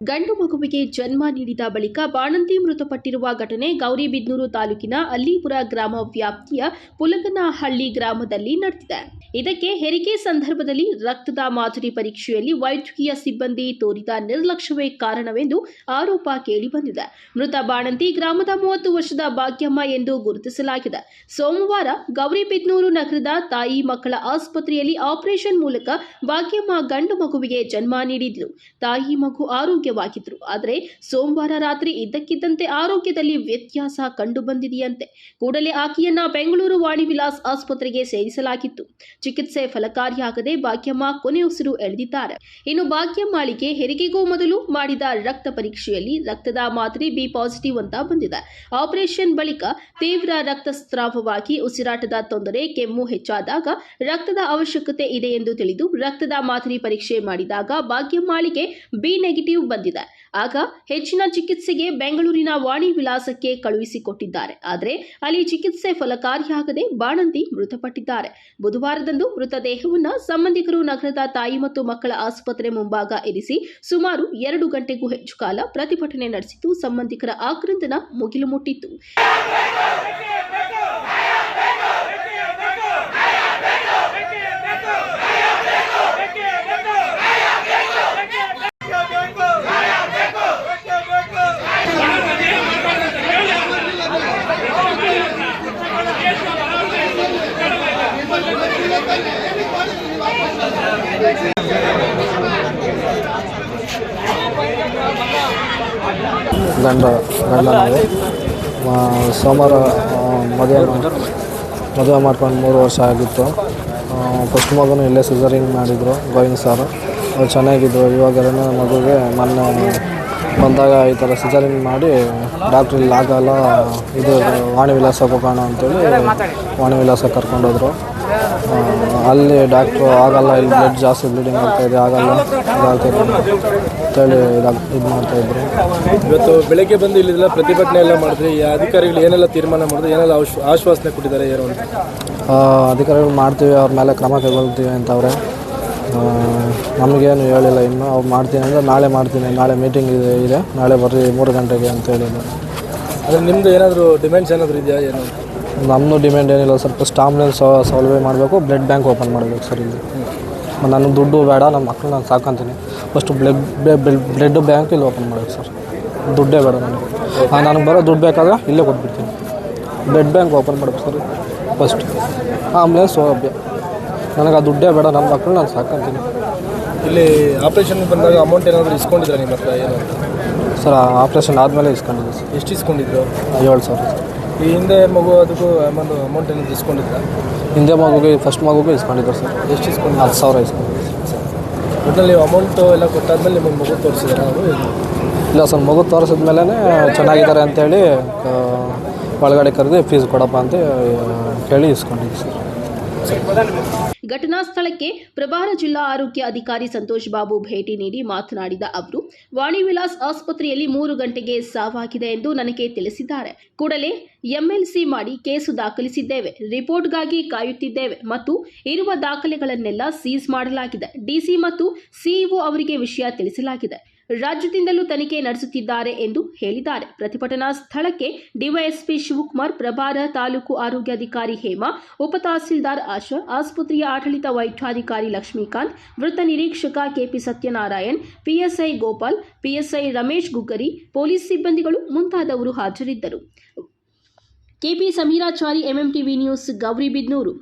ಗಂಡು ಮಗುವಿಗೆ ಜನ್ಮ ನೀಡಿದ ಬಳಿಕ ಬಾಣಂತಿ ಮೃತಪಟ್ಟಿರುವ ಘಟನೆ ಗೌರಿಬಿದನೂರು ತಾಲೂಕಿನ ಅಲ್ಲಿಪುರ ಗ್ರಾಮ ವ್ಯಾಪ್ತಿಯ ಪುಲಗನಹಳ್ಳಿ ಗ್ರಾಮದಲ್ಲಿ ನಡೆದಿದೆ. ಇದಕ್ಕೆ ಹೆರಿಗೆ ಸಂದರ್ಭದಲ್ಲಿ ರಕ್ತದ ಮಾದರಿ ಪರೀಕ್ಷೆಯಲ್ಲಿ ವೈದ್ಯಕೀಯ ಸಿಬ್ಬಂದಿ ತೋರಿದ ನಿರ್ಲಕ್ಷ್ಯವೇ ಕಾರಣವೆಂದು ಆರೋಪ ಕೇಳಿಬಂದಿದೆ. ಮೃತ ಬಾಣಂತಿ ಗ್ರಾಮದ 30 ವರ್ಷದ ಭಾಗ್ಯಮ್ಮ ಎಂದು ಗುರುತಿಸಲಾಗಿದೆ. ಸೋಮವಾರ ಗೌರಿಬಿದನೂರು ನಗರದ ತಾಯಿ ಮಕ್ಕಳ ಆಸ್ಪತ್ರೆಯಲ್ಲಿ ಆಪರೇಷನ್ ಮೂಲಕ ಭಾಗ್ಯಮ್ಮ ಗಂಡು ಮಗುವಿಗೆ ಜನ್ಮ ನೀಡಿದ್ಲು. ತಾಯಿ ಮಗು ಆರೋಗ್ಯವಾಗಿದ್ರು. ಆದರೆ ಸೋಮವಾರ ರಾತ್ರಿ ಇದ್ದಕ್ಕಿದ್ದಂತೆ ಆರೋಗ್ಯದಲ್ಲಿ ವ್ಯತ್ಯಾಸ ಕಂಡುಬಂದಿದೆಯಂತೆ. ಕೂಡಲೇ ಆಕೆಯನ್ನ ಬೆಂಗಳೂರು ವಾಣಿ ವಿಲಾಸ್ ಆಸ್ಪತ್ರೆಗೆ ಸೇರಿಸಲಾಗಿತ್ತು. ಚಿಕಿತ್ಸೆ ಫಲಕಾರಿಯಾಗದೆ ಭಾಗ್ಯಮ್ಮ ಕೊನೆಯುಸಿರು ಎಳೆದಿದ್ದಾರೆ. ಇನ್ನು ಭಾಗ್ಯಮ್ಮಳಿಗೆ ಹೆರಿಗೆಗೂ ಮೊದಲು ಮಾಡಿದ ರಕ್ತ ಪರೀಕ್ಷೆಯಲ್ಲಿ ರಕ್ತದ ಮಾದರಿ ಬಿ ಪಾಸಿಟಿವ್ ಅಂತ ಬಂದಿದೆ. ಆಪರೇಷನ್ ಬಳಿಕ ತೀವ್ರ ರಕ್ತಸ್ರಾವವಾಗಿ ಉಸಿರಾಟದ ತೊಂದರೆ, ಕೆಮ್ಮು ಹೆಚ್ಚಾದಾಗ ರಕ್ತದ ಅವಶ್ಯಕತೆ ಇದೆ ಎಂದು ತಿಳಿದು ರಕ್ತದ ಮಾದರಿ ಪರೀಕ್ಷೆ ಮಾಡಿದಾಗ ಭಾಗ್ಯಮ್ಮಳಿಗೆ ಬಿ ನೆಗೆಟಿವ್ ಬಂದಿದೆ. ಆಗ ಹೆಚ್ಚಿನ ಚಿಕಿತ್ಸೆಗೆ ಬೆಂಗಳೂರಿನ ವಾಣಿ ವಿಲಾಸಕ್ಕೆ ಕಳುಹಿಸಿಕೊಟ್ಟಿದ್ದಾರೆ. ಆದರೆ ಅಲ್ಲಿ ಚಿಕಿತ್ಸೆ ಫಲಕಾರಿಯಾಗದೆ ಬಾಣಂತಿ ಮೃತಪಟ್ಟಿದ್ದಾರೆ. ಬುಧವಾರದಂದು ಮೃತದೇಹವನ್ನು ಸಂಬಂಧಿಕರು ನಗರದ ತಾಯಿ ಮತ್ತು ಮಕ್ಕಳ ಆಸ್ಪತ್ರೆ ಮುಂಭಾಗ ಇರಿಸಿ ಸುಮಾರು 2 ಗಂಟೆಗೂ ಹೆಚ್ಚು ಕಾಲ ಪ್ರತಿಭಟನೆ ನಡೆಸಿದ್ದು ಸಂಬಂಧಿಕರ ಆಕ್ರಂದನ ಮುಗಿಲು ಮುಟ್ಟಿತ್ತು. ಗಂಡನಿಗೆ ಸೋಮವಾರ ಮದುವೆ ಮಾಡ್ಕೊಂಡು 3 ವರ್ಷ ಆಗಿತ್ತು. ಫಸ್ಟ್ ಮಗುನು ಇಲ್ಲೇ ಸಿಸರಿಂಗ್ ಮಾಡಿದರು ಗೋವಿಂದ್ ಸರ್. ಅವ್ರು ಚೆನ್ನಾಗಿದ್ದರು. ಇವಾಗ ಮಗುಗೆ ಮೊನ್ನೆ ಬಂದಾಗ ಈ ಥರ ಸಿಸರಿಂಗ್ ಮಾಡಿ ಡಾಕ್ಟ್ರ್ ಇಲ್ಲಿ ಆಗಲ್ಲ, ಇದು ವಾಣಿ ವಿಲಾಸಕ್ಕೆ ಹೋಗೋಣ ಅಂತೇಳಿ ವಾಣಿ ವಿಲಾಸಕ್ಕೆ ಕರ್ಕೊಂಡೋದ್ರು. ಅಲ್ಲಿ ಡಾಕ್ಟ್ರು ಆಗಲ್ಲ, ಇಲ್ಲಿ ಬ್ಲಡ್ ಜಾಸ್ತಿ ಬ್ಲೀಡಿಂಗ್ ಆಗ್ತಾಯಿದೆ, ಆಗಲ್ಲ ಇದಾಗ್ತಾಯಿದೆ ಅಂತೇಳಿ ಇದು ಮಾಡ್ತಾಯಿದ್ರು. ಇವತ್ತು ಬೆಳಗ್ಗೆ ಬಂದು ಇಲ್ಲಿಲ್ಲ ಪ್ರತಿಭಟನೆ ಎಲ್ಲ ಮಾಡಿದ್ರಿ. ಈ ಅಧಿಕಾರಿಗಳು ಏನೆಲ್ಲ ತೀರ್ಮಾನ ಮಾಡಿದ್ರು, ಏನೆಲ್ಲ ಆಶ್ವಾಸನೆ ಕೊಟ್ಟಿದ್ದಾರೆ ಏನು ಅಂತ? ಅಧಿಕಾರಿಗಳು ಮಾಡ್ತೀವಿ, ಅವ್ರ ಮೇಲೆ ಕ್ರಮ ಕೈಗೊಳ್ತೀವಿ ಅಂತವ್ರೆ. ನಮಗೇನು ಹೇಳಿಲ್ಲ ಇನ್ನು. ಅವ್ರು ಮಾಡ್ತೀನಿ ಅಂದರೆ ನಾಳೆ ಮಾಡ್ತೀನಿ, ನಾಳೆ ಮೀಟಿಂಗ್ ಇದೆ, ನಾಳೆ ಬರ್ರಿ 3 ಗಂಟೆಗೆ ಅಂತ ಹೇಳಿದ್ರು. ಅಂದರೆ ನಿಮ್ಮದು ಏನಾದರೂ ಡಿಮ್ಯಾಂಡ್ಸ್ ಏನಾದರೂ ಇದೆಯಾ ಏನು? ನಮ್ಮದು ಡಿಮ್ಯಾಂಡ್ ಏನಿಲ್ಲ ಸರ್. ಫಸ್ಟ್ ಆಂಬುಲೆನ್ಸ್ ಸೌಲಭ್ಯ ಮಾಡಬೇಕು, ಬ್ಲಡ್ ಬ್ಯಾಂಕ್ ಓಪನ್ ಮಾಡಬೇಕು ಸರ್ ಇಲ್ಲಿ. ನನಗೆ ದುಡ್ಡು ಬೇಡ, ನಮ್ಮ ಮಕ್ಕಳು ನಾನು ಸಾಕೊಂತೀನಿ. ಫಸ್ಟು ಬ್ಲಡ್ ಬ್ಯಾಂಕ್ ಇಲ್ಲಿ ಓಪನ್ ಮಾಡಬೇಕು ಸರ್. ದುಡ್ಡೇ ಬೇಡ ನನಗೆ ಬರೋ ದುಡ್ಡು ಬೇಕಾದ್ರೆ ಇಲ್ಲೇ ಕೊಟ್ಬಿಡ್ತೀನಿ. ಬ್ಲಡ್ ಬ್ಯಾಂಕ್ ಓಪನ್ ಮಾಡಬೇಕು ಸರ್ ಫಸ್ಟ್. ಆಂಬುಲೆನ್ಸ್ ಸೌಲಭ್ಯ ನನಗೆ ಆ ದುಡ್ಡೇ ಬೇಡ, ನಮ್ಮ ಮಕ್ಕಳು ನಾನು ಸಾಕೊಂತೀನಿ. ಇಲ್ಲಿ ಆಪ್ರೇಷನ್ ಬಂದಾಗ ಅಮೌಂಟ್ ಏನಾದರೂ ಇಸ್ಕೊಂಡಿದ್ರೆ ನಿಮ್ಮ ಹತ್ರ ಏನು ಸರ್? ಆಪ್ರೇಷನ್ ಆದಮೇಲೆ ಇಸ್ಕೊಂಡಿದ್ದೆ ಸರ್. ಎಷ್ಟು ಇಸ್ಕೊಂಡಿದ್ರು? 7,000 ಸರ್. ಈ ಹಿಂದೆ ಮಗು ಅದಕ್ಕೂ ಅಮೌಂಟ್ ಏನಾದರೂ ಇಸ್ಕೊಂಡಿದ್ರ? ಹಿಂದೆ ಮಗುಗೆ ಫಸ್ಟ್ ಮಗುಗೆ ಇಸ್ಕೊಂಡಿದ್ರು ಸರ್. ಎಷ್ಟು ಇಸ್ಕೊಂಡು? 10,000 ಇಸ್ಕೊಂಡಿದ್ದೆ ಸರ್. ಒಟ್ಟಲ್ಲಿ ನೀವು ಅಮೌಂಟು ಎಲ್ಲ ಕೊಟ್ಟಾದ್ಮೇಲೆ ನಿಮ್ಮ ಮಗು ತೋರಿಸಿದ್ರೆ ಅವರು? ಇಲ್ಲ ಸರ್, ಮಗು ತೋರಿಸಿದ್ಮೇಲೆ ಚೆನ್ನಾಗಿದ್ದಾರೆ ಅಂತೇಳಿ ಒಳಗಡೆ ಕರೆದು ಫೀಸ್ ಕೊಡಪ್ಪ ಅಂತ ಕೇಳಿ ಇಸ್ಕೊಂಡಿದ್ದೆ ಸರ್. ಘಟನಾ ಸ್ಥಳಕ್ಕೆ ಪ್ರಭಾರ ಜಿಲ್ಲಾ ಆರೋಗ್ಯ ಅಧಿಕಾರಿ ಸಂತೋಷ್ ಬಾಬು ಭೇಟಿ ನೀಡಿ ಮಾತನಾಡಿದ ಅವರು, ವಾಣಿ ವಿಲಾಸ್ ಆಸ್ಪತ್ರೆಯಲ್ಲಿ 3 ಗಂಟೆಗೆ ಸಾವಾಗಿದೆ ಎಂದು ನನಗೆ ತಿಳಿಸಿದ್ದಾರೆ. ಕೂಡಲೇ ಎಂಎಲ್ಸಿ ಮಾಡಿ ಕೇಸು ದಾಖಲಿಸಿದ್ದೇವೆ. ರಿಪೋರ್ಟ್ಗಾಗಿ ಕಾಯುತ್ತಿದ್ದೇವೆ ಮತ್ತು ಇರುವ ದಾಖಲೆಗಳನ್ನೆಲ್ಲ ಸೀಸ್ ಮಾಡಲಾಗಿದೆ. ಡಿಸಿ ಮತ್ತು ಸಿಇಒ ಅವರಿಗೆ ವಿಷಯ ತಿಳಿಸಲಾಗಿದೆ. ರಾಜ್ಯದಿಂದಲೂ ತನಿಖೆ ನಡೆಸುತ್ತಿದ್ದಾರೆ ಎಂದು ಹೇಳಿದ್ದಾರೆ. ಪ್ರತಿಭಟನಾ ಸ್ಥಳಕ್ಕೆ ಡಿವೈಎಸ್ಪಿ ಶಿವಕುಮಾರ್, ಪ್ರಭಾರ ತಾಲೂಕು ಆರೋಗ್ಯಾಧಿಕಾರಿ ಹೇಮಾ, ಉಪ ತಹಸೀಲ್ದಾರ್ ಆಶಾ, ಆಸ್ಪತ್ರೆಯ ಆಡಳಿತ ವೈದ್ಯಾಧಿಕಾರಿ ಲಕ್ಷ್ಮೀಕಾಂತ್, ವೃತ್ತ ನಿರೀಕ್ಷಕ KP Satyanarayan, PSI Gopal, PSI Ramesh Guggari, police ಸಿಬ್ಬಂದಿಗಳು ಮುಂತಾದವರು ಹಾಜರಿದ್ದರು. KP Sameerachari, MMTV news, Gauribidanur.